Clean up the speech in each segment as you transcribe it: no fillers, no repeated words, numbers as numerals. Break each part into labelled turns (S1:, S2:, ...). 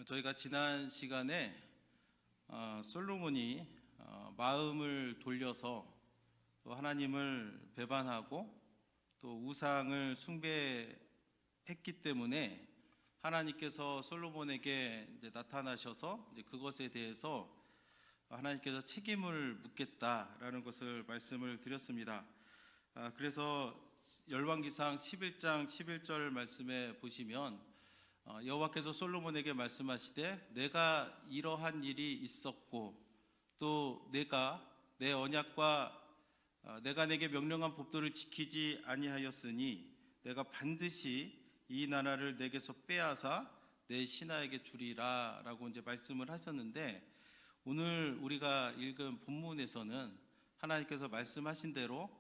S1: 저희가 지난 시간에 솔로몬이 마음을 돌려서 또 하나님을 배반하고 또 우상을 숭배했기 때문에 하나님께서 솔로몬에게 이제 나타나셔서 이제 그것에 대해서 하나님께서 책임을 묻겠다라는 것을 말씀을 드렸습니다. 그래서 열왕기상 11장 11절 말씀에 보시면 여호와께서 솔로몬에게 말씀하시되 내가 이러한 일이 있었고 또 내가 내 언약과 내가 내게 명령한 법도를 지키지 아니하였으니 내가 반드시 이 나라를 내게서 빼앗아 내 신하에게 주리라 라고 이제 말씀을 하셨는데, 오늘 우리가 읽은 본문에서는 하나님께서 말씀하신 대로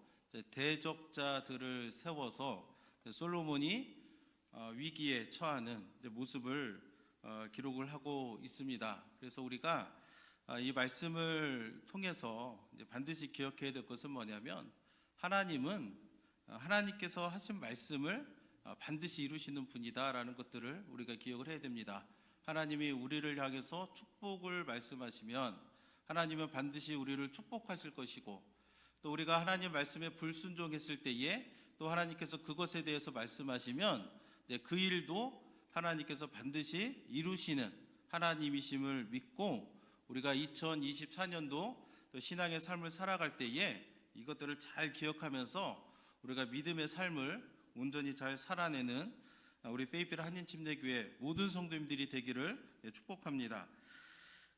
S1: 대적자들을 세워서 솔로몬이 위기에 처하는 모습을 기록을 하고 있습니다. 그래서 우리가 이 말씀을 통해서 반드시 기억해야 될 것은 뭐냐면, 하나님은 하나님께서 하신 말씀을 반드시 이루시는 분이다라는 것들을 우리가 기억을 해야 됩니다. 하나님이 우리를 향해서 축복을 말씀하시면 하나님은 반드시 우리를 축복하실 것이고, 또 우리가 하나님 말씀에 불순종했을 때에 또 하나님께서 그것에 대해서 말씀하시면 그 일도 하나님께서 반드시 이루시는 하나님이심을 믿고, 우리가 2024년도 또 신앙의 삶을 살아갈 때에 이것들을 잘 기억하면서 우리가 믿음의 삶을 온전히 잘 살아내는 우리 페이필 한인침례교회 모든 성도님들이 되기를 축복합니다.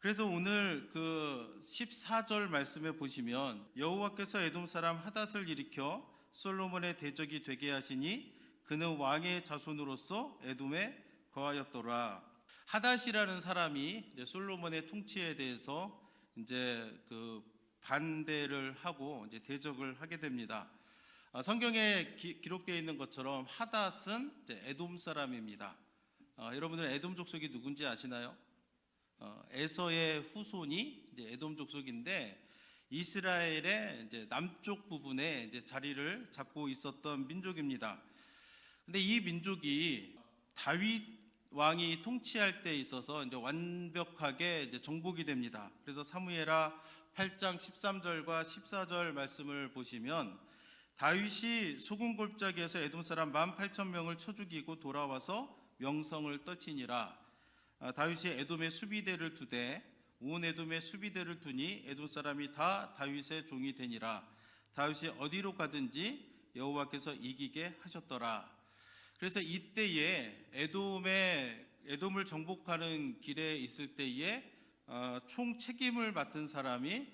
S1: 그래서 오늘 그 14절 말씀에 보시면 여호와께서 에돔 사람 하닷을 일으켜 솔로몬의 대적이 되게 하시니 그는 왕의 자손으로서 에돔에 거하였더라. 하닷이라는 사람이 이제 솔로몬의 통치에 대해서 이제 그 반대를 하고 이제 대적을 하게 됩니다. 성경에 기록되어 있는 것처럼 하닷은 이제 에돔 사람입니다. 여러분들은 에돔 족속이 누군지 아시나요? 에서의 후손이 이제 에돔 족속인데, 이스라엘의 이제 남쪽 부분에 이제 자리를 잡고 있었던 민족입니다. 근데 이 민족이 다윗 왕이 통치할 때 있어서 이제 완벽하게 이제 정복이 됩니다. 그래서 사무엘하 8장 13절과 14절 말씀을 보시면 다윗이 소금 골짜기에서 에돔 사람 18,000명을 쳐 죽이고 돌아와서 명성을 떨치니라. 다윗이 에돔의 수비대를 두되 온 에돔의 수비대를 두니 에돔 사람이 다 다윗의 종이 되니라. 다윗이 어디로 가든지 여호와께서 이기게 하셨더라. 그래서 이때에 에돔을 정복하는 길에 있을 때에 총 책임을 맡은 사람이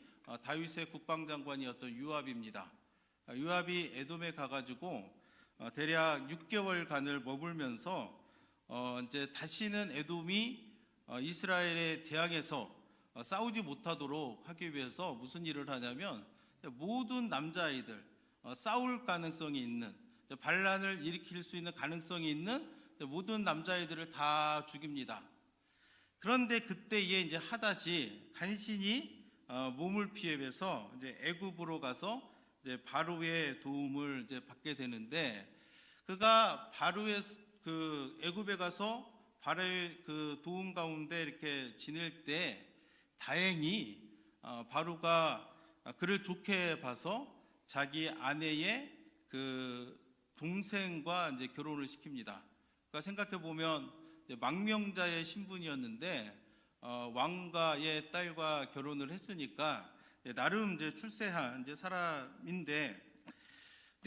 S1: 다윗의 국방장관이었던 요압입니다. 요압이 에돔에 가가지고 대략 6개월간을 머물면서 이제 다시는 에돔이 이스라엘에 대항해서 싸우지 못하도록 하기 위해서 무슨 일을 하냐면, 모든 남자아이들, 싸울 가능성이 있는, 반란을 일으킬 수 있는 가능성이 있는 모든 남자아이들을 다 죽입니다. 그런데 그때에 이제 하닷이 간신히 몸을 피해서 이제 애굽으로 가서 이제 바로의 도움을 이제 받게 되는데, 그가 바로의 그 애굽에 가서 바로의 그 도움 가운데 이렇게 지낼 때 다행히 바로가 그를 좋게 봐서 자기 아내의 그 동생과 이제 결혼을 시킵니다. 그러니까 생각해 보면 망명자의 신분이었는데 왕가의 딸과 결혼을 했으니까 나름 이제 출세한 이제 사람인데,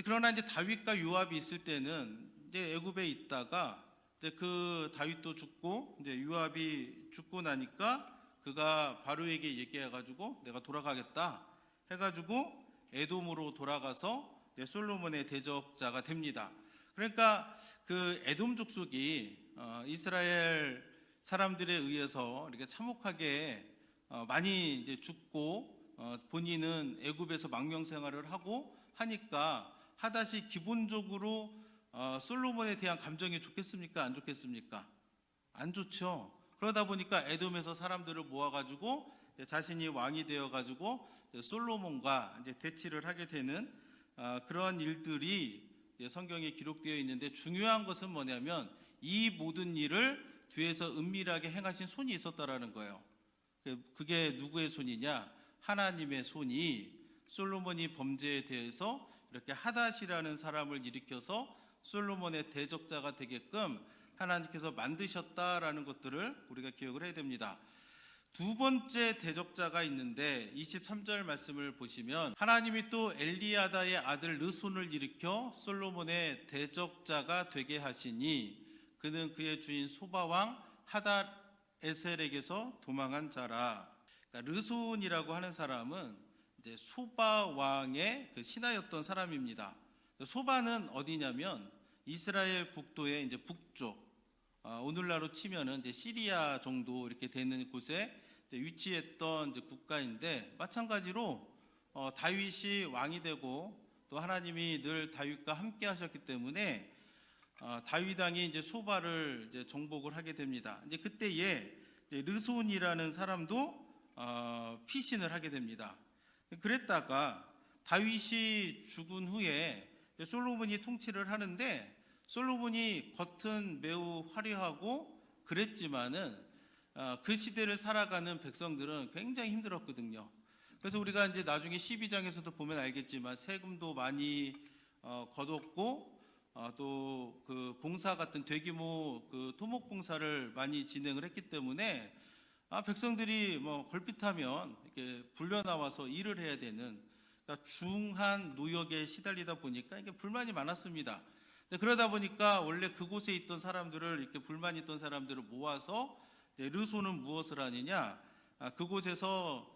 S1: 그러나 이제 다윗과 요압이 있을 때는 이제 애굽에 있다가 이제 그 다윗도 죽고 이제 요압이 죽고 나니까 그가 바로에게 얘기해가지고 내가 돌아가겠다 해가지고 에돔으로 돌아가서 이제 솔로몬의 대적자가 됩니다. 그러니까 그 에돔 족속이 이스라엘 사람들에 의해서 이렇게 참혹하게 많이 이제 죽고 본인은 애굽에서 망명 생활을 하고 하니까 하닷이 기본적으로 솔로몬에 대한 감정이 좋겠습니까? 안 좋겠습니까? 안 좋죠. 그러다 보니까 에돔에서 사람들을 모아가지고 자신이 왕이 되어가지고 솔로몬과 이제 대치를 하게 되는 그런 일들이 성경에 기록되어 있는데, 중요한 것은 뭐냐면 이 모든 일을 뒤에서 은밀하게 행하신 손이 있었다라는 거예요. 그게 누구의 손이냐? 하나님의 손이 솔로몬이 범죄에 대해서 이렇게 하닷이라는 사람을 일으켜서 솔로몬의 대적자가 되게끔 하나님께서 만드셨다라는 것들을 우리가 기억을 해야 됩니다. 두 번째 대적자가 있는데 23절 말씀을 보시면 하나님이 또 엘리야다의 아들 르손을 일으켜 솔로몬의 대적자가 되게 하시니 그는 그의 주인 소바왕 하닷 에셀에게서 도망한 자라. 그러니까 르손이라고 하는 사람은 이제 소바 왕의 그 신하였던 사람입니다. 소바는 어디냐면 이스라엘 국도의 이제 북쪽, 오늘날로 치면은 이제 시리아 정도 이렇게 되는 곳에 이제 위치했던 이제 국가인데, 마찬가지로 다윗이 왕이 되고 또 하나님이 늘 다윗과 함께 하셨기 때문에 다윗 왕이 이제 소바를 이제 정복을 하게 됩니다. 이제 그때에 이제 르손이라는 사람도 피신을 하게 됩니다. 그랬다가 다윗이 죽은 후에 솔로몬이 통치를 하는데, 솔로몬이 겉은 매우 화려하고 그랬지만은 그 시대를 살아가는 백성들은 굉장히 힘들었거든요. 그래서 우리가 이제 나중에 12장에서도 보면 알겠지만 세금도 많이 거뒀고 또 그 봉사 같은 대규모 그 토목 봉사를 많이 진행을 했기 때문에 백성들이 뭐 걸핏하면 이렇게 불려 나와서 일을 해야 되는, 그러니까 중한 노역에 시달리다 보니까 이게 불만이 많았습니다. 그러다 보니까 원래 그곳에 있던 사람들을, 이렇게 불만 있던 사람들을 모아서 르손은 무엇을 하느냐, 그곳에서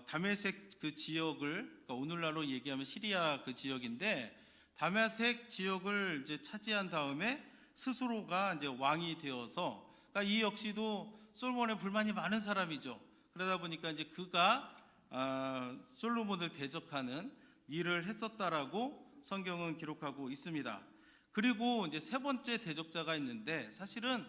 S1: 다메섹 그 지역을, 그러니까 오늘날로 얘기하면 시리아 그 지역인데, 다메섹 지역을 이제 차지한 다음에 스스로가 이제 왕이 되어서, 그러니까 이 역시도 솔로몬의 불만이 많은 사람이죠. 그러다 보니까 이제 그가 솔로몬을 대적하는 일을 했었다라고 성경은 기록하고 있습니다. 그리고 이제 세 번째 대적자가 있는데, 사실은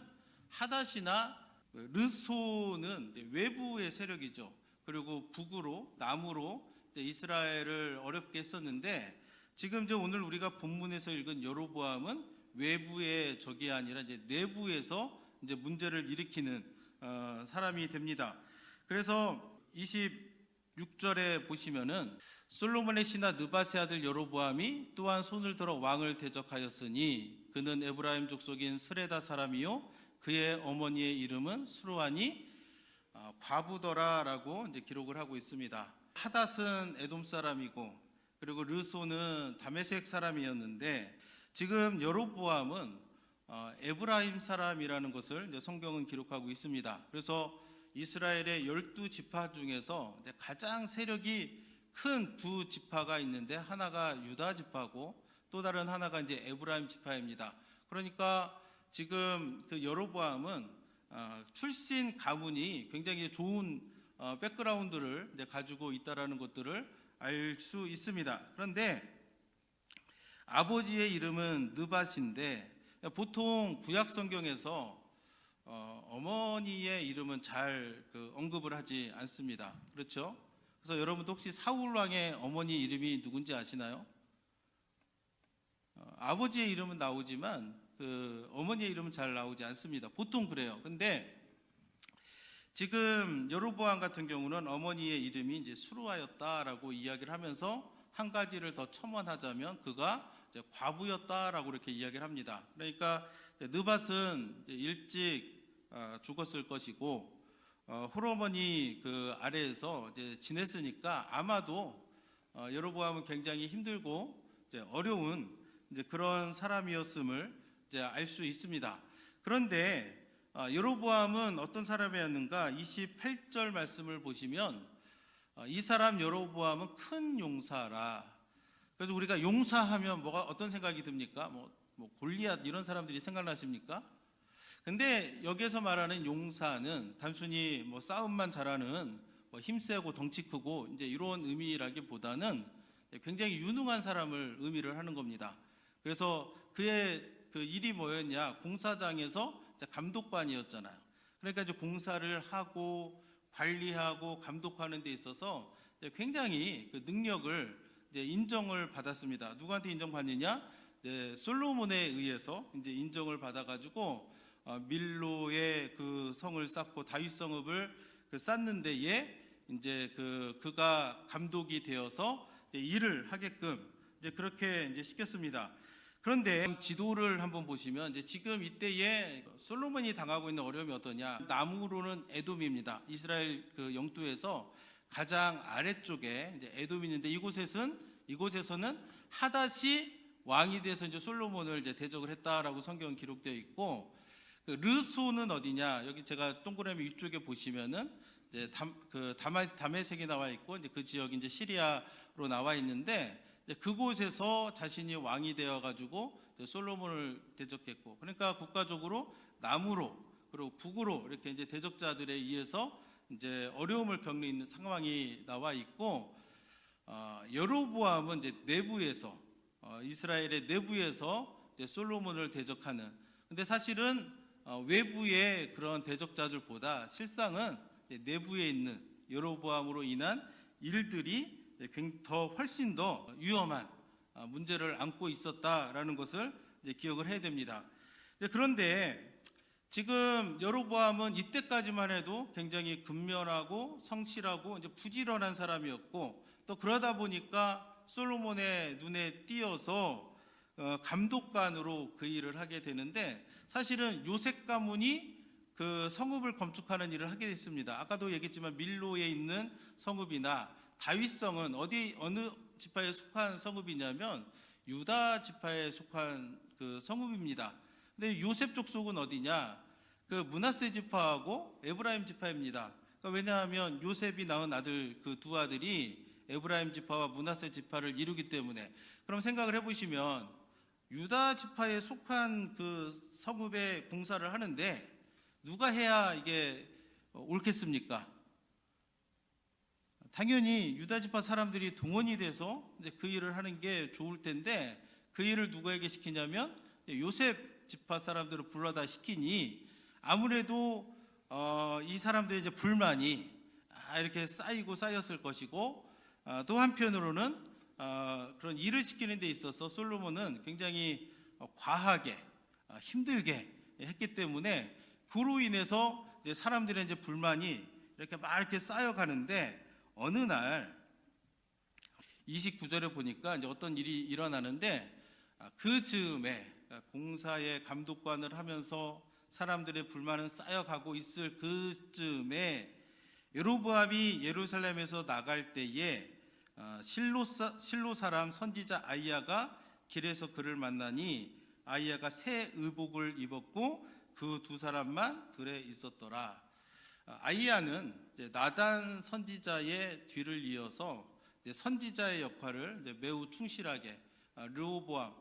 S1: 하닷이나 르손은 외부의 세력이죠. 그리고 북으로, 남으로 이스라엘을 어렵게 했었는데, 지금 이제 오늘 우리가 본문에서 읽은 여로보암은 외부의 적이 아니라 이제 내부에서 이제 문제를 일으키는 사람이 됩니다. 그래서 26절에 보시면은 솔로몬의 신하 느밧의 아들 여로보암이 또한 손을 들어 왕을 대적하였으니 그는 에브라임 족속인 스레다 사람이요 그의 어머니의 이름은 수르하니 과부더라라고 이제 기록을 하고 있습니다. 하닷은 에돔 사람이고, 그리고 르손은 다메섹 사람이었는데, 지금 여로보암은 에브라임 사람이라는 것을 이제 성경은 기록하고 있습니다. 그래서 이스라엘의 12지파 중에서 이제 가장 세력이 큰 두 지파가 있는데, 하나가 유다 지파고 또 다른 하나가 이제 에브라임 지파입니다. 그러니까 지금 그 여로보암은 출신 가문이 굉장히 좋은 백그라운드를 이제 가지고 있다라는 것들을 알 수 있습니다. 그런데 아버지의 이름은 느밧인데, 보통 구약 성경에서 어머니의 이름은 잘 언급을 하지 않습니다. 그렇죠? 그래서 여러분도 혹시 사울 왕의 어머니 이름이 누군지 아시나요? 아버지의 이름은 나오지만 그 어머니의 이름은 잘 나오지 않습니다. 보통 그래요. 근데 지금 여로보암 같은 경우는 어머니의 이름이 이제 수르하였다라고 이야기를 하면서 한 가지를 더 첨언하자면 그가 이제 과부였다라고 이렇게 이야기를 합니다. 그러니까 느밧은 일찍 죽었을 것이고, 홀어머니 그 아래에서 이제 지냈으니까 아마도 여로보암은 굉장히 힘들고 이제 어려운 이제 그런 사람이었음을 이제 알 수 있습니다. 그런데 여로보암은 어떤 사람이었는가? 28절 말씀을 보시면 이 사람 여로보암은 큰 용사라. 그래서 우리가 용사하면 뭐가 어떤 생각이 듭니까? 뭐 골리앗 이런 사람들이 생각나십니까? 근데 여기에서 말하는 용사는 단순히 뭐 싸움만 잘하는 뭐 힘세고 덩치 크고 이제 이런 의미라기보다는 굉장히 유능한 사람을 의미를 하는 겁니다. 그래서 그의 그 일이 뭐였냐? 공사장에서 감독관이었잖아요. 그러니까 이제 공사를 하고 관리하고 감독하는 데 있어서 굉장히 그 능력을 이제 인정을 받았습니다. 누구한테 인정받느냐? 솔로몬에 의해서 이제 인정을 받아가지고 밀로의 그 성을 쌓고 다윗 성읍을 쌓는 데에 이제 그가 감독이 되어서 일을 하게끔 이제 그렇게 이제 시켰습니다. 그런데 지도를 한번 보시면 이제 지금 이때에 솔로몬이 당하고 있는 어려움이 어떠냐? 남으로는 에돔입니다. 이스라엘 그 영토에서 가장 아래쪽에 이제 에돔이 있는데 이곳에서는 하닷이 왕이 돼서 이제 솔로몬을 이제 대적을 했다라고 성경 기록되어 있고, 그 르소는 어디냐? 여기 제가 동그라미 위쪽에 보시면은 이제 다메섹이 나와 있고 이제 그 지역이 이제 시리아로 나와 있는데, 그곳에서 자신이 왕이 되어 가지고 솔로몬을 대적했고, 그러니까 국가적으로 남으로 그리고 북으로 이렇게 이제 대적자들에 의해서 이제 어려움을 겪는 있는 상황이 나와 있고, 여로보암은 이제 내부에서 이스라엘의 내부에서 이제 솔로몬을 대적하는. 근데 사실은 외부의 그런 대적자들보다 실상은 내부에 있는 여로보암으로 인한 일들이 훨씬 더 위험한 문제를 안고 있었다라는 것을 이제 기억을 해야 됩니다. 그런데 지금 여로보암은 이때까지만 해도 굉장히 근면하고 성실하고 이제 부지런한 사람이었고, 또 그러다 보니까 솔로몬의 눈에 띄어서 감독관으로 그 일을 하게 되는데, 사실은 요셉 가문이 그 성읍을 건축하는 일을 하게 됐습니다. 아까도 얘기했지만 밀로에 있는 성읍이나 다윗성은 어느 지파에 속한 성읍이냐면 유다 지파에 속한 그 성읍입니다. 근데 요셉 족속은 어디냐? 그 므낫세 지파하고 에브라임 지파입니다. 그러니까 왜냐하면 요셉이 낳은 아들 그 두 아들이 에브라임 지파와 므낫세 지파를 이루기 때문에. 그럼 생각을 해보시면 유다 지파에 속한 그 성읍에 공사를 하는데 누가 해야 이게 옳겠습니까? 당연히 유다 지파 사람들이 동원이 돼서 이제 그 일을 하는 게 좋을 텐데, 그 일을 누구에게 시키냐면 요셉 지파 사람들을 불러다 시키니, 아무래도 이 사람들의 이제 불만이 이렇게 쌓였을 것이고, 또 한편으로는 그런 일을 시키는 데 있어서 솔로몬은 굉장히 과하게 힘들게 했기 때문에, 그로 인해서 이제 사람들의 이제 불만이 이렇게 쌓여가는데, 어느 날 29절에 보니까 이제 어떤 일이 일어나는데, 그 즈음에 공사의 감독관을 하면서 사람들의 불만은 쌓여가고 있을 그 즈음에 여로보암이 예루살렘에서 나갈 때에 실로 사람 선지자 아이야가 길에서 그를 만나니, 아이야가 새 의복을 입었고 그 두 사람만 들에 있었더라. 아이야는 나단 선지자의 뒤를 이어서 선지자의 역할을 매우 충실하게, 르호보암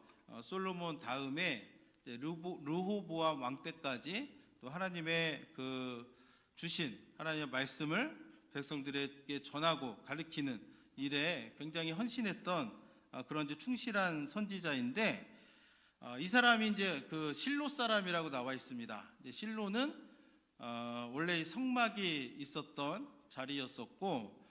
S1: 솔로몬 다음에 르호보암 왕 때까지 또 하나님의 그 주신 하나님의 말씀을 백성들에게 전하고 가르치는 일에 굉장히 헌신했던 그런 이제 충실한 선지자인데, 이 사람이 이제 그 실로 사람이라고 나와 있습니다. 이제 실로는 원래 성막이 있었던 자리였었고,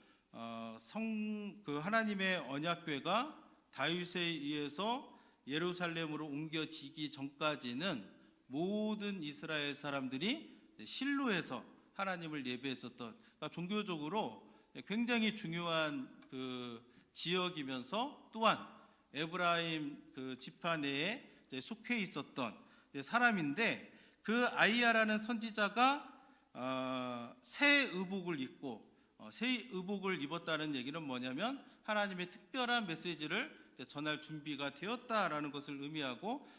S1: 그 하나님의 언약궤가 다윗에 의해서 예루살렘으로 옮겨지기 전까지는 모든 이스라엘 사람들이 실로에서 하나님을 예배했었던, 그러니까 종교적으로 굉장히 중요한 그 지역이면서 또한 에브라임 그 지파 내에 속해 있었던 사람인데, 그 아이야라는 선지자가 새 의복을 입고, 새 의복을 입었다는 얘기는 뭐냐면 하나님의 특별한 메시지를 전할 준비가 되었다라는 것을 의미하고,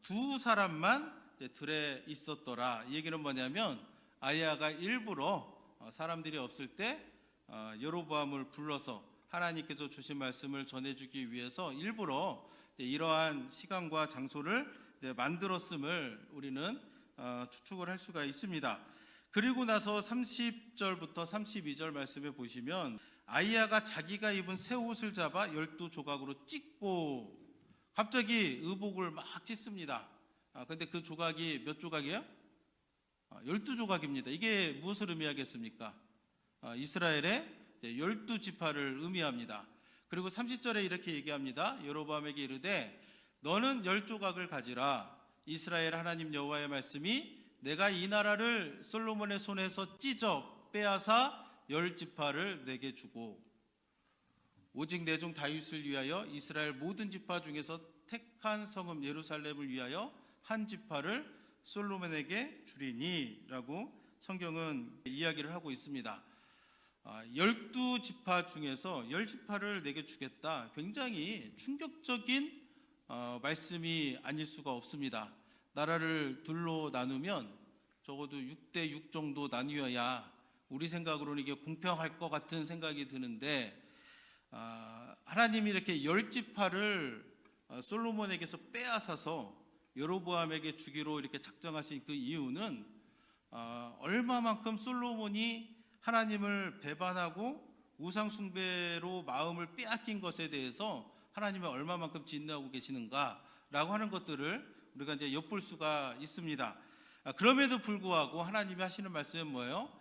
S1: 두 사람만 들에 있었더라. 이 얘기는 뭐냐면 아이야가 일부러 사람들이 없을 때 여로보암을 불러서 하나님께서 주신 말씀을 전해주기 위해서 일부러 이러한 시간과 장소를 만들었음을 우리는 추측을 할 수가 있습니다. 그리고 나서 30절부터 32절 말씀에 보시면 아이야가 자기가 입은 새 옷을 잡아 12조각으로 찢고, 갑자기 의복을 막 찢습니다. 근데 그 조각이 몇 조각이에요? 12조각입니다. 이게 무엇을 의미하겠습니까? 이스라엘의 12지파를 의미합니다. 그리고 30절에 이렇게 얘기합니다. 여로보암에게 이르되 너는 10조각을 가지라. 이스라엘 하나님 여호와의 말씀이 내가 이 나라를 솔로몬의 손에서 찢어 빼앗아 10지파를 내게 주고 오직 내 종 다윗을 위하여 이스라엘 모든 지파 중에서 택한 성읍 예루살렘을 위하여 한 지파를 솔로몬에게 주리니라고 성경은 이야기를 하고 있습니다. 12지파 중에서 10지파를 내게 주겠다. 굉장히 충격적인 말씀이 아닐 수가 없습니다. 나라를 둘로 나누면 적어도 6대6 정도 나뉘어야 우리 생각으로는 이게 공평할 것 같은 생각이 드는데 하나님이 이렇게 10지파를 솔로몬에게서 빼앗아서 여로보암에게 주기로 이렇게 작정하신 그 이유는 얼마만큼 솔로몬이 하나님을 배반하고 우상 숭배로 마음을 빼앗긴 것에 대해서 하나님이 얼마만큼 진노하고 계시는가라고 하는 것들을 우리가 이제 엿볼 수가 있습니다. 그럼에도 불구하고 하나님이 하시는 말씀은 뭐예요?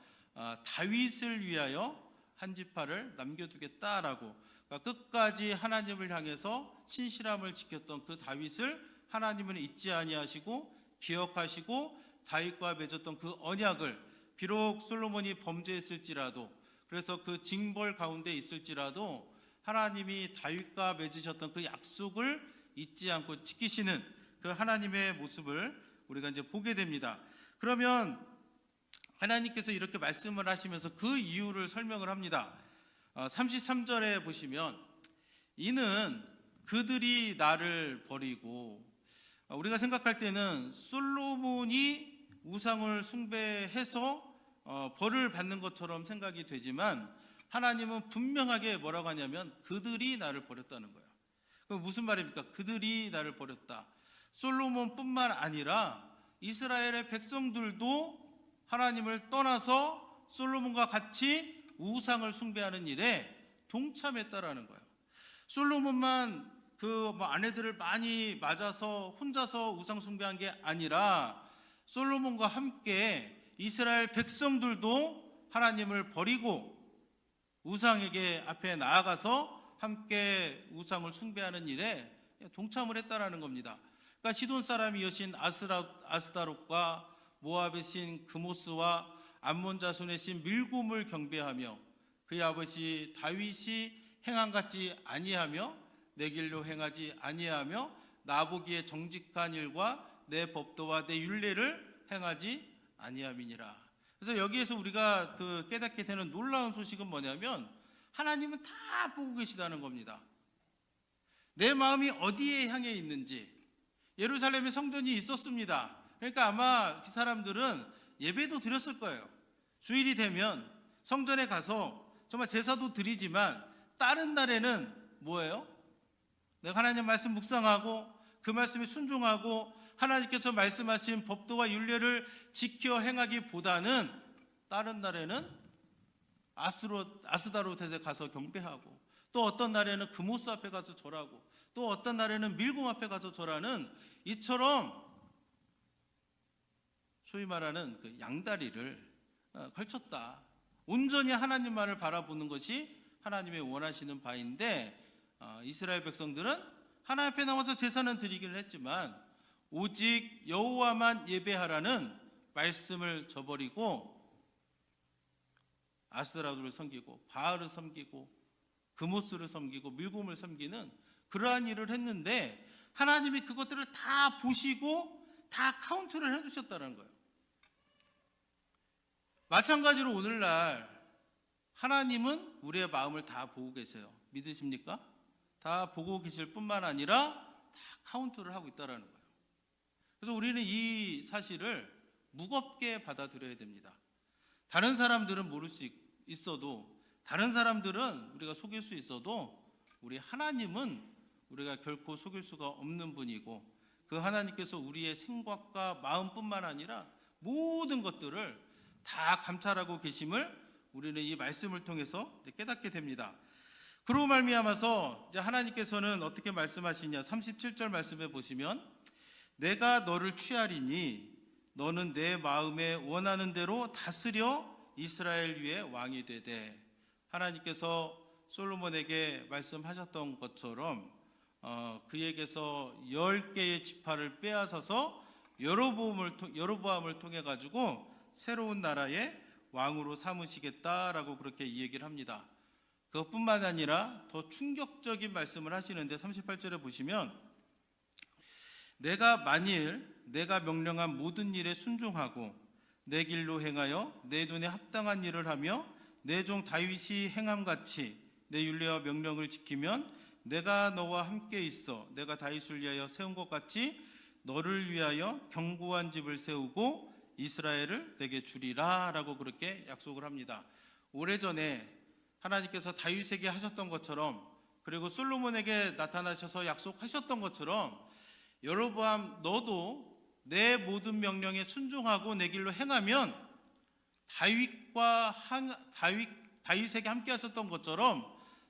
S1: 다윗을 위하여 한 지파를 남겨두겠다라고, 그러니까 끝까지 하나님을 향해서 신실함을 지켰던 그 다윗을 하나님은 잊지 아니하시고 기억하시고 다윗과 맺었던 그 언약을 비록 솔로몬이 범죄했을지라도, 그래서 그 징벌 가운데 있을지라도 하나님이 다윗과 맺으셨던 그 약속을 잊지 않고 지키시는 그 하나님의 모습을 우리가 이제 보게 됩니다. 그러면 하나님께서 이렇게 말씀을 하시면서 그 이유를 설명을 합니다. 33절에 보시면 이는 그들이 나를 버리고, 우리가 생각할 때는 솔로몬이 우상을 숭배해서 벌을 받는 것처럼 생각이 되지만 하나님은 분명하게 뭐라고 하냐면 그들이 나를 버렸다는 거예요. 그럼 무슨 말입니까? 그들이 나를 버렸다. 솔로몬뿐만 아니라 이스라엘의 백성들도 하나님을 떠나서 솔로몬과 같이 우상을 숭배하는 일에 동참했다라는 거예요. 솔로몬만 그 아내들을 많이 맞아서 혼자서 우상 숭배한 게 아니라 솔로몬과 함께 이스라엘 백성들도 하나님을 버리고 우상에게 앞에 나아가서 함께 우상을 숭배하는 일에 동참을 했다라는 겁니다. 그러니까 시돈 사람이 여신 아스다롯과 모압의 신 그모스와 암몬 자손의 신 밀곰을 경배하며 그의 아버지 다윗이 행한 같지 아니하며 내 길로 행하지 아니하며 나보기에 정직한 일과 내 법도와 내 율례를 행하지 아니함이니라. 그래서 여기에서 우리가 그 깨닫게 되는 놀라운 소식은 뭐냐면 하나님은 다 보고 계시다는 겁니다. 내 마음이 어디에 향해 있는지. 예루살렘에 성전이 있었습니다. 그러니까 아마 그 사람들은 예배도 드렸을 거예요. 주일이 되면 성전에 가서 정말 제사도 드리지만 다른 날에는 뭐예요? 내가 하나님 말씀 묵상하고 그 말씀에 순종하고 하나님께서 말씀하신 법도와 율례를 지켜 행하기보다는 다른 날에는 아스다롯에 가서 경배하고, 또 어떤 날에는 그모스 앞에 가서 절하고, 또 어떤 날에는 밀곰 앞에 가서 절하는, 이처럼 소위 말하는 그 양다리를 걸쳤다. 온전히 하나님만을 바라보는 것이 하나님의 원하시는 바인데, 이스라엘 백성들은 하나님 앞에 나와서 제사는 드리기는 했지만 오직 여호와만 예배하라는 말씀을 저버리고 아스라도를 섬기고 바알을 섬기고 그모스를 섬기고 밀곰을 섬기는 그러한 일을 했는데 하나님이 그것들을 다 보시고 다 카운트를 해두셨다는 거예요. 마찬가지로 오늘날 하나님은 우리의 마음을 다 보고 계세요. 믿으십니까? 다 보고 계실 뿐만 아니라 다 카운트를 하고 있다는 거예요. 그래서 우리는 이 사실을 무겁게 받아들여야 됩니다. 다른 사람들은 모를 수 있어도, 다른 사람들은 우리가 속일 수 있어도 우리 하나님은 우리가 결코 속일 수가 없는 분이고, 그 하나님께서 우리의 생각과 마음뿐만 아니라 모든 것들을 다 감찰하고 계심을 우리는 이 말씀을 통해서 깨닫게 됩니다. 그로 말미암아서 이제 하나님께서는 어떻게 말씀하시냐, 37절 말씀에 보시면 내가 너를 취하리니 너는 내 마음에 원하는 대로 다스려 이스라엘 위에 왕이 되되, 하나님께서 솔로몬에게 말씀하셨던 것처럼 그에게서 10개의 지파를 빼앗아서 여로보암을 통해 가지고 새로운 나라의 왕으로 삼으시겠다라고 그렇게 얘기를 합니다. 그것뿐만 아니라 더 충격적인 말씀을 하시는데 38절에 보시면 내가 명령한 모든 일에 순종하고 내 길로 행하여 내 눈에 합당한 일을 하며 내 종 다윗이 행함같이 내 율례와 명령을 지키면 내가 너와 함께 있어 내가 다윗을 위하여 세운 것 같이 너를 위하여 견고한 집을 세우고 이스라엘을 내게 주리라 라고 그렇게 약속을 합니다. 오래전에 하나님께서 다윗에게 하셨던 것처럼 그리고 솔로몬에게 나타나셔서 약속하셨던 것처럼 여로보암 너도 내 모든 명령에 순종하고 내 길로 행하면 다윗에게 함께 하셨던 것처럼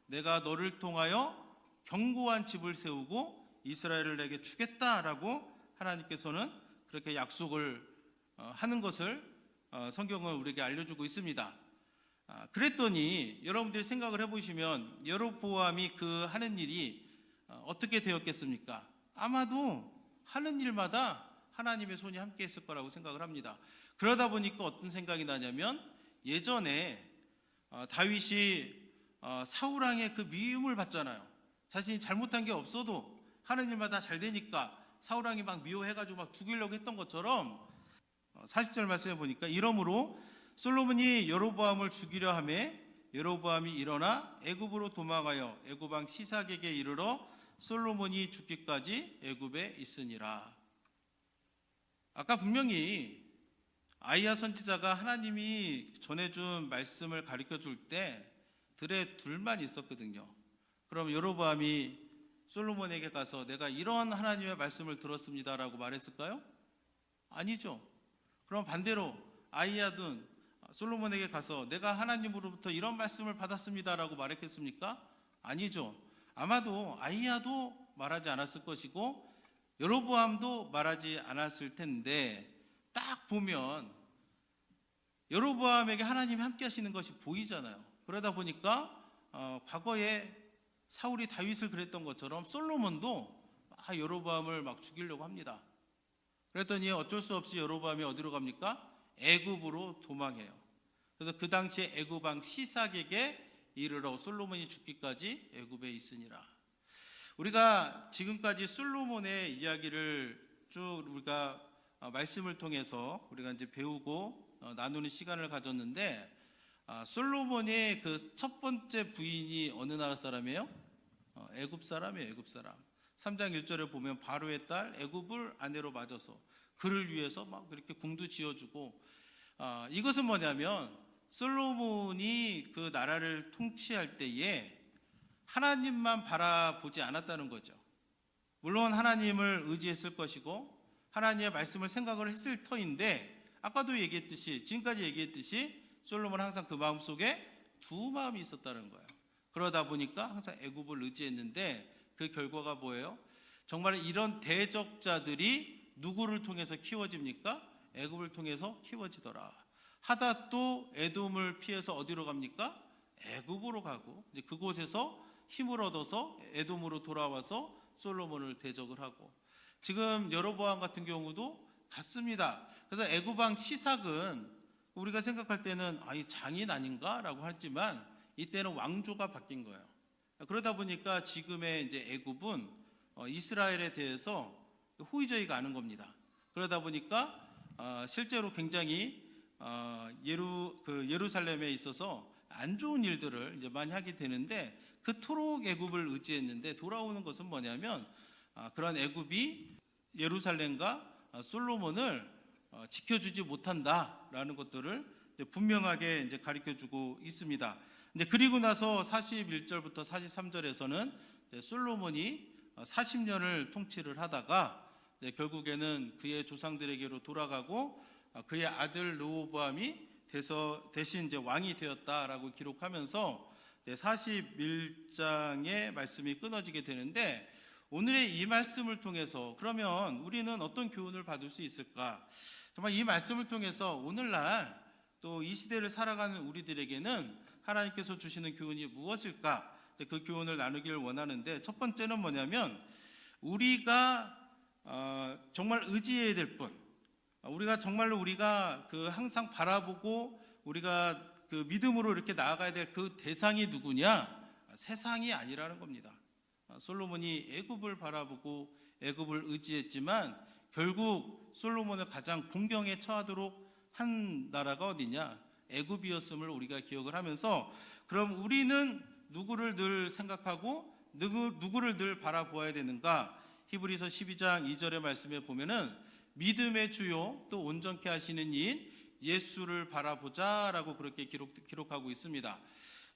S1: 내가 너를 통하여 견고한 집을 세우고 이스라엘을 내게 주겠다라고 하나님께서는 그렇게 약속을 하는 것을 성경은 우리에게 알려주고 있습니다. 그랬더니 여러분들이 생각을 해보시면 여로보암이 그 하는 일이 어떻게 되었겠습니까? 아마도 하는 일마다 하나님의 손이 함께 했을 거라고 생각을 합니다. 그러다 보니까 어떤 생각이 나냐면 예전에 다윗이 사울왕의 그 미움을 받잖아요. 자신이 잘못한 게 없어도 하는 일마다 잘 되니까 사울왕이 막 미워해가지고 막 죽이려고 했던 것처럼 40절 말씀해 보니까 이러므로 솔로몬이 여로보암을 죽이려 하매 여로보암이 일어나 애굽으로 도망하여 애굽 왕 시삭에게 이르러 솔로몬이 죽기까지 애굽에 있으니라. 아까 분명히 아이야 선지자가 하나님이 전해준 말씀을 가르쳐 줄 때 들에 둘만 있었거든요. 그럼 여로보암이 솔로몬에게 가서 내가 이런 하나님의 말씀을 들었습니다라고 말했을까요? 아니죠. 그럼 반대로 아이야든 솔로몬에게 가서 내가 하나님으로부터 이런 말씀을 받았습니다라고 말했겠습니까? 아니죠. 아마도 아이야도 말하지 않았을 것이고 여로보암도 말하지 않았을 텐데 딱 보면 여로보암에게 하나님이 함께 하시는 것이 보이잖아요. 그러다 보니까 과거에 사울이 다윗을 그랬던 것처럼 솔로몬도 여로보암을 막 죽이려고 합니다. 그랬더니 어쩔 수 없이 여로보암이 어디로 갑니까? 애굽으로 도망해요. 그래서 그 당시에 애굽 왕 시삭에게 이르러 솔로몬이 죽기까지 애굽에 있으니라. 우리가 지금까지 솔로몬의 이야기를 쭉 우리가 말씀을 통해서 우리가 이제 배우고 나누는 시간을 가졌는데 솔로몬의 그 첫 번째 부인이 어느 나라 사람이에요? 애굽 사람이에요. 애굽 사람. 3장 1절에 보면 바로의 딸 애굽을 아내로 맞아서 그를 위해서 막 이렇게 궁도 지어주고 이것은 뭐냐면 솔로몬이 그 나라를 통치할 때에 하나님만 바라보지 않았다는 거죠. 물론 하나님을 의지했을 것이고 하나님의 말씀을 생각을 했을 터인데 아까도 얘기했듯이 지금까지 얘기했듯이 솔로몬은 항상 그 마음속에 두 마음이 있었다는 거예요. 그러다 보니까 항상 애굽을 의지했는데 그 결과가 뭐예요? 정말 이런 대적자들이 누구를 통해서 키워집니까? 애굽을 통해서 키워지더라. 하닷도 에돔을 피해서 어디로 갑니까? 애굽으로 가고 이제 그곳에서 힘을 얻어서 에돔으로 돌아와서 솔로몬을 대적을 하고 지금 여로보암 같은 경우도 같습니다. 그래서 애굽 왕 시삭은 우리가 생각할 때는 이 장인 아닌가라고 하지만 이때는 왕조가 바뀐 거예요. 그러다 보니까 지금의 이제 애굽은 이스라엘에 대해서 호의적이가 않은 겁니다. 그러다 보니까 실제로 굉장히 예루살렘에 있어서 안 좋은 일들을 이제 많이 하게 되는데 그토록 애굽을 의지했는데 돌아오는 것은 뭐냐면 그런 애굽이 예루살렘과 솔로몬을 지켜주지 못한다라는 것들을 이제 분명하게 이제 가르쳐주고 있습니다. 이제 그리고 나서 41절부터 43절에서는 솔로몬이 40년을 통치를 하다가 결국에는 그의 조상들에게로 돌아가고 그의 아들 르호보암이 대신 이제 왕이 되었다라고 기록하면서 41장의 말씀이 끊어지게 되는데 오늘의 이 말씀을 통해서 그러면 우리는 어떤 교훈을 받을 수 있을까? 정말 이 말씀을 통해서 오늘날 또 이 시대를 살아가는 우리들에게는 하나님께서 주시는 교훈이 무엇일까? 그 교훈을 나누기를 원하는데 첫 번째는 뭐냐면 우리가 정말 의지해야 될 분, 우리가 정말로 우리가 그 항상 바라보고 우리가 그 믿음으로 이렇게 나아가야 될 그 대상이 누구냐? 세상이 아니라는 겁니다. 솔로몬이 애굽을 바라보고 애굽을 의지했지만 결국 솔로몬을 가장 궁경에 처하도록 한 나라가 어디냐? 애굽이었음을 우리가 기억을 하면서 그럼 우리는 누구를 늘 생각하고 누구를 늘 바라보아야 되는가? 히브리서 12장 2절의 말씀에 보면은 믿음의 주요 또 온전케 하시는 이인 예수를 바라보자라고 그렇게 기록하고 있습니다.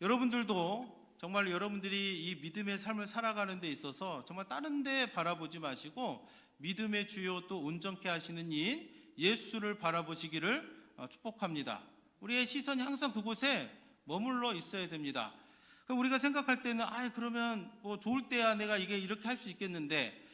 S1: 여러분들도 정말 여러분들이 이 믿음의 삶을 살아가는 데 있어서 정말 다른 데 바라보지 마시고 믿음의 주요 또 온전케 하시는 이인 예수를 바라보시기를 축복합니다. 우리의 시선이 항상 그곳에 머물러 있어야 됩니다. 그럼 우리가 생각할 때는 그러면 뭐 좋을 때야 내가 이렇게 할 수 있겠는데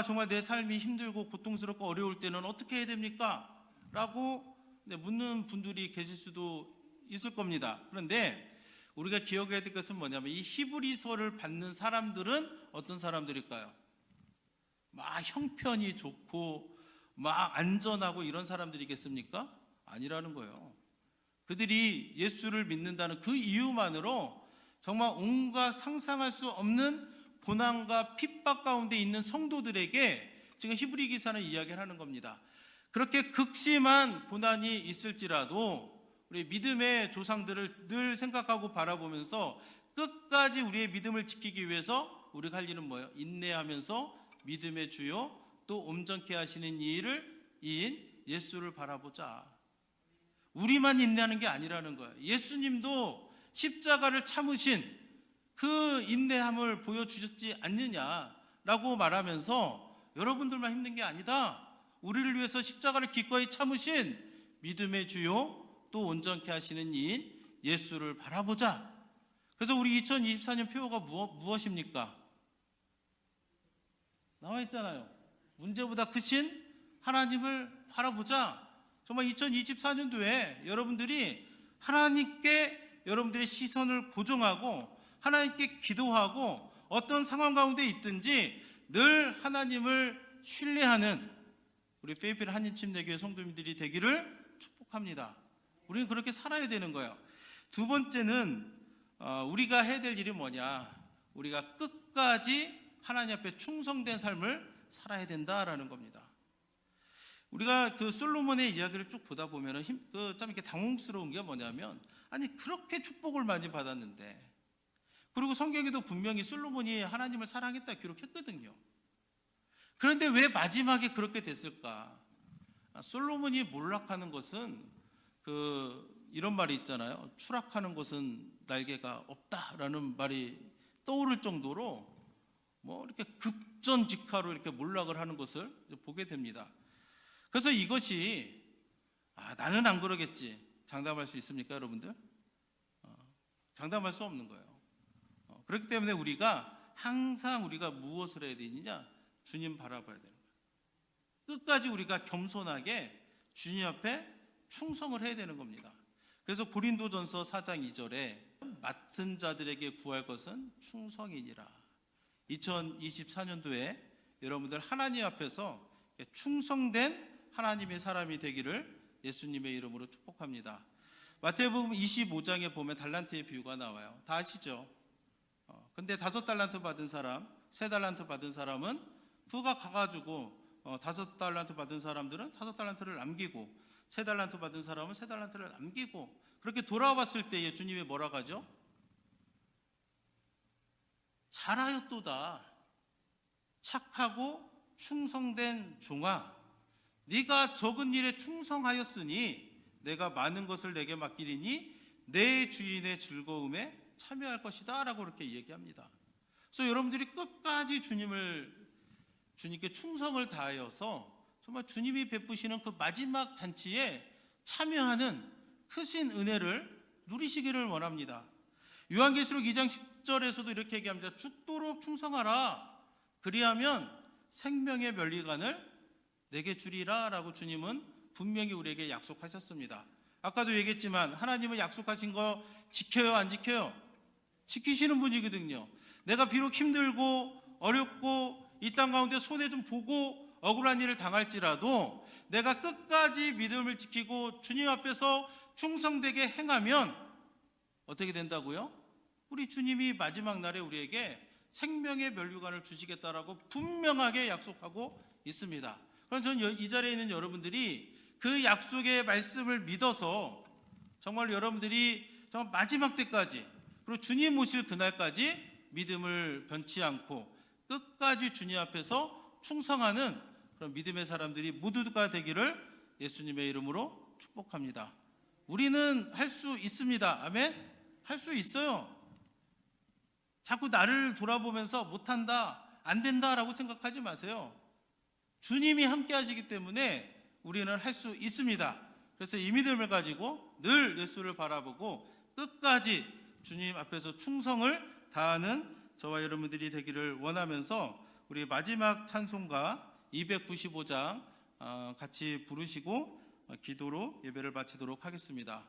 S1: 정말 내 삶이 힘들고 고통스럽고 어려울 때는 어떻게 해야 됩니까? 라고 묻는 분들이 계실 수도 있을 겁니다. 그런데 우리가 기억해야 될 것은 뭐냐면 이 히브리서를 받는 사람들은 어떤 사람들일까요? 막 형편이 좋고 막 안전하고 이런 사람들이겠습니까? 아니라는 거예요. 그들이 예수를 믿는다는 그 이유만으로 정말 온갖 상상할 수 없는 고난과 핍박 가운데 있는 성도들에게 지금 히브리 기사는 이야기를 하는 겁니다. 그렇게 극심한 고난이 있을지라도 우리 믿음의 조상들을 늘 생각하고 바라보면서 끝까지 우리의 믿음을 지키기 위해서 우리가 할 일은 뭐예요? 인내하면서 믿음의 주요 또 온전케 하시는 이인 예수를 바라보자. 우리만 인내하는 게 아니라는 거예요. 예수님도 십자가를 참으신 그 인내함을 보여주셨지 않느냐라고 말하면서 여러분들만 힘든 게 아니다. 우리를 위해서 십자가를 기꺼이 참으신 믿음의 주요 또 온전케 하시는 이인 예수를 바라보자. 그래서 우리 2024년 표어가 무엇입니까? 나와 있잖아요. 문제보다 크신 하나님을 바라보자. 정말 2024년도에 여러분들이 하나님께 여러분들의 시선을 고정하고 하나님께 기도하고 어떤 상황 가운데 있든지 늘 하나님을 신뢰하는 우리 페이필 한인침례교회 성도님들이 되기를 축복합니다. 우리는 그렇게 살아야 되는 거예요. 두 번째는 우리가 해야 될 일이 뭐냐? 우리가 끝까지 하나님 앞에 충성된 삶을 살아야 된다라는 겁니다. 우리가 그 솔로몬의 이야기를 쭉 보다 보면은 참 이렇게 당혹스러운 게 뭐냐면 그렇게 축복을 많이 받았는데 그리고 성경에도 분명히 솔로몬이 하나님을 사랑했다 기록했거든요. 그런데 왜 마지막에 그렇게 됐을까? 솔로몬이 몰락하는 것은 이런 말이 있잖아요. 추락하는 것은 날개가 없다라는 말이 떠오를 정도로 이렇게 급전직하로 이렇게 몰락을 하는 것을 보게 됩니다. 그래서 이것이 나는 안 그러겠지 장담할 수 있습니까, 여러분들? 장담할 수 없는 거예요. 그렇기 때문에 우리가 항상 우리가 무엇을 해야 되느냐? 주님 바라봐야 되는 거예요. 끝까지 우리가 겸손하게 주님 앞에 충성을 해야 되는 겁니다. 그래서 고린도전서 4장 2절에 맡은 자들에게 구할 것은 충성이니라. 2024년도에 여러분들 하나님 앞에서 충성된 하나님의 사람이 되기를 예수님의 이름으로 축복합니다. 마태복음 25장에 보면 달란트의 비유가 나와요. 다 아시죠? 근데 5달란트 받은 사람, 3달란트 받은 사람은 그가 가가지고 5달란트 받은 사람들은 5달란트를 남기고 3달란트 받은 사람은 3달란트를 남기고 그렇게 돌아왔을 때에 주님이 뭐라고 하죠? 잘하였도다. 착하고 충성된 종아, 네가 적은 일에 충성하였으니 내가 많은 것을 내게 맡기리니 내 주인의 즐거움에 참여할 것이다 라고 이렇게 얘기합니다. 그래서 여러분들이 끝까지 주님께 충성을 다하여서 정말 주님이 베푸시는 그 마지막 잔치에 참여하는 크신 은혜를 누리시기를 원합니다. 요한계시록 2장 10절에서도 이렇게 얘기합니다. 죽도록 충성하라. 그리하면 생명의 면류관을 내게 주리라 라고 주님은 분명히 우리에게 약속하셨습니다. 아까도 얘기했지만 하나님은 약속하신 거 지켜요, 안 지켜요? 지키시는 분이거든요. 내가 비록 힘들고 어렵고 이 땅 가운데 손해 좀 보고 억울한 일을 당할지라도 내가 끝까지 믿음을 지키고 주님 앞에서 충성되게 행하면 어떻게 된다고요? 우리 주님이 마지막 날에 우리에게 생명의 면류관을 주시겠다라고 분명하게 약속하고 있습니다. 그럼 저는 이 자리에 있는 여러분들이 그 약속의 말씀을 믿어서 정말 여러분들이 정말 마지막 때까지, 그리고 주님 오실 그날까지 믿음을 변치 않고 끝까지 주님 앞에서 충성하는 그런 믿음의 사람들이 모두가 되기를 예수님의 이름으로 축복합니다. 우리는 할 수 있습니다. 아멘? 할 수 있어요. 자꾸 나를 돌아보면서 못한다, 안 된다라고 생각하지 마세요. 주님이 함께 하시기 때문에 우리는 할 수 있습니다. 그래서 이 믿음을 가지고 늘 예수를 바라보고 끝까지 주님 앞에서 충성을 다하는 저와 여러분들이 되기를 원하면서 우리 마지막 찬송가 295장 같이 부르시고 기도로 예배를 마치도록 하겠습니다.